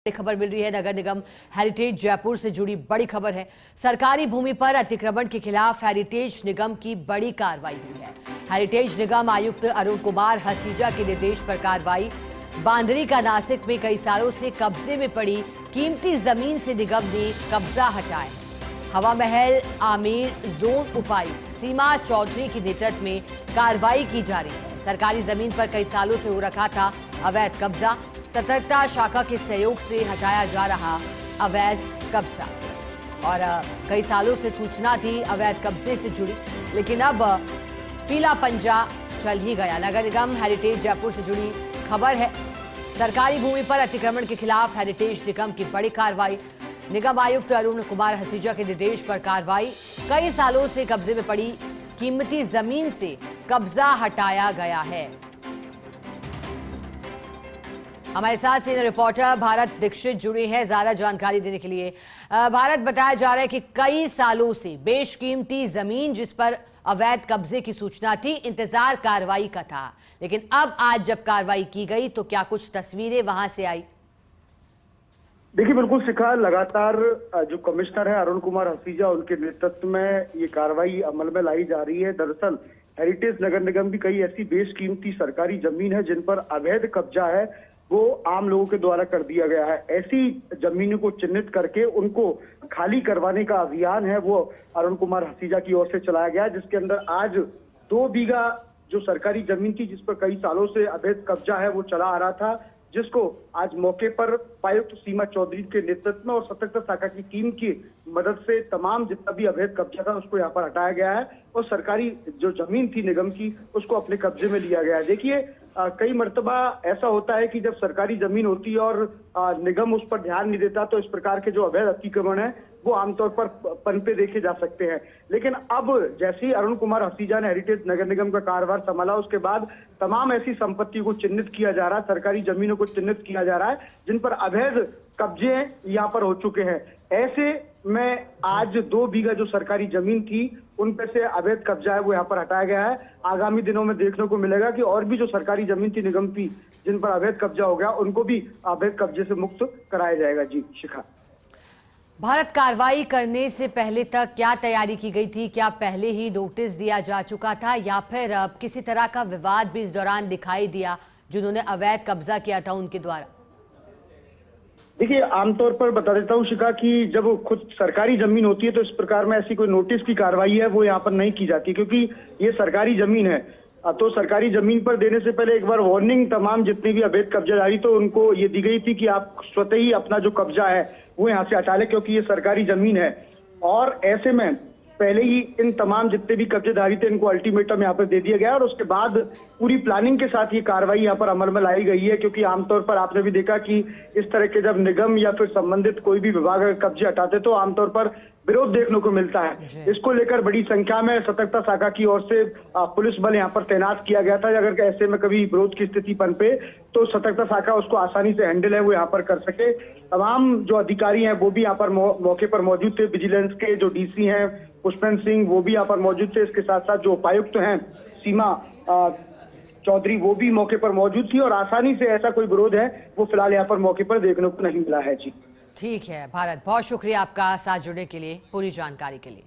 बड़ी खबर मिल रही है। नगर निगम हेरिटेज जयपुर से जुड़ी बड़ी खबर है। सरकारी भूमि पर अतिक्रमण के खिलाफ हेरिटेज निगम की बड़ी कार्रवाई हुई है। हेरिटेज निगम आयुक्त अरुण कुमार हसीजा के निर्देश पर कार्रवाई। बांदरी का नासिक में कई सालों से कब्जे में पड़ी कीमती जमीन से निगम ने कब्जा हटाया। हवा महल आमिर जोन उपायुक्त सीमा चौधरी के नेतृत्व में कार्रवाई की जा रही है। सरकारी जमीन पर कई सालों से हो रखा था अवैध कब्जा। सतर्कता शाखा के सहयोग से हटाया जा रहा अवैध कब्जा और कई सालों से सूचना थी अवैध कब्जे से जुड़ी, लेकिन अब पीला पंजा चल ही गया। नगर निगम हेरिटेज जयपुर से जुड़ी खबर है। सरकारी भूमि पर अतिक्रमण के खिलाफ हेरिटेज निगम की बड़ी कार्रवाई। निगम आयुक्त अरुण कुमार हसीजा के निर्देश पर कार्रवाई। कई सालों से कब्जे में पड़ी कीमती जमीन से कब्जा हटाया गया है। हमारे साथ सीनियर रिपोर्टर भारत दीक्षित जुड़े हैं ज्यादा जानकारी देने के लिए। भारत, बताया जा रहा है कि कई सालों से बेशकीमती जमीन जिस पर अवैध कब्जे की सूचना थी, इंतजार कार्रवाई का था, लेकिन अब आज जब कार्रवाई की गई तो क्या कुछ तस्वीरें वहां से आई? देखिए, बिल्कुल शिखा, लगातार जो कमिश्नर है अरुण कुमार हसीजा, उनके नेतृत्व में ये कार्रवाई अमल में लाई जा रही है। दरअसल हेरिटेज नगर निगम की कई ऐसी बेशकीमती सरकारी जमीन है जिन पर अवैध कब्जा है, वो आम लोगों के द्वारा कर दिया गया है। ऐसी जमीनों को चिन्हित करके उनको खाली करवाने का अभियान है वो अरुण कुमार हसीजा की ओर से चलाया गया, जिसके अंदर आज 2 बीघा जो सरकारी जमीन थी जिस पर कई सालों से अवैध कब्जा है वो चला आ रहा था, जिसको आज मौके पर उपायुक्त सीमा चौधरी के नेतृत्व में और सतर्कता शाखा की टीम की मदद से तमाम जितना भी अवैध कब्जा था उसको यहाँ पर हटाया गया है और सरकारी जो जमीन थी निगम की उसको अपने कब्जे में लिया गया है। देखिए, कई मर्तबा ऐसा होता है कि जब सरकारी जमीन होती है और निगम उस पर ध्यान नहीं देता तो इस प्रकार के जो अवैध अतिक्रमण है वो आमतौर पर पनपे देखे जा सकते हैं। लेकिन अब जैसे ही अरुण कुमार हसीजा ने हेरिटेज नगर निगम का कार्यभार संभाला, उसके बाद तमाम ऐसी संपत्ति को चिन्हित किया जा रहा है, सरकारी जमीनों को चिन्हित किया जा रहा है जिन पर अवैध कब्जे यहाँ पर हो चुके हैं। ऐसे में आज 2 बीघा जो सरकारी जमीन थी उन पे से अवैध कब्जा है वो यहाँ पर हटाया गया है। आगामी दिनों में देखने को मिलेगा कि और भी जो सरकारी जमीन थी निगम की जिन पर अवैध कब्जा हो गया उनको भी अवैध कब्जे से मुक्त कराया जाएगा। जी शिखा। भारत, कार्रवाई करने से पहले तक क्या तैयारी की गई थी? क्या पहले ही नोटिस दिया जा चुका था या फिर किसी तरह का विवाद भी इस दौरान दिखाई दिया जिन्होंने अवैध कब्जा किया था उनके द्वारा? देखिए, आमतौर पर बता देता हूँ शिखा कि जब खुद सरकारी जमीन होती है तो इस प्रकार में ऐसी कोई नोटिस की कार्रवाई है वो यहाँ पर नहीं की जाती, क्योंकि ये सरकारी जमीन है। तो सरकारी जमीन पर देने से पहले एक बार वार्निंग तमाम जितनी भी अवैध कब्जाधारी तो उनको ये दी गई थी कि आप स्वतः ही अपना जो कब्जा है वो यहाँ से हटा लें, क्योंकि ये सरकारी जमीन है। और ऐसे में पहले ही इन तमाम जितने भी कब्जेदारी थे इनको अल्टीमेटम यहाँ पर दे दिया गया और उसके बाद पूरी प्लानिंग के साथ ये कार्रवाई यहाँ पर अमल में लाई गई है। क्योंकि आमतौर पर आपने भी देखा कि इस तरह के जब निगम या फिर संबंधित कोई भी विभाग कब्जे हटाते तो आमतौर पर विरोध देखने को मिलता है। इसको लेकर बड़ी संख्या में सतर्कता शाखा की ओर से पुलिस बल यहाँ पर तैनात किया गया था। अगर ऐसे में कभी विरोध की स्थिति पनपे तो सतर्कता शाखा उसको आसानी से हैंडल है वो यहाँ पर कर सके। तमाम जो अधिकारी हैं वो भी यहाँ पर मौके पर मौजूद थे। विजिलेंस के जो डीसी हैं पुष्पेंद्र सिंह वो भी यहाँ पर मौजूद थे। इसके साथ साथ जो उपायुक्त हैं सीमा चौधरी वो भी मौके पर मौजूद थी और आसानी से ऐसा कोई विरोध है वो फिलहाल यहाँ पर मौके पर देखने को नहीं मिला है। जी ठीक है भारत, बहुत शुक्रिया आपका साथ जुड़ने के लिए, पूरी जानकारी के लिए।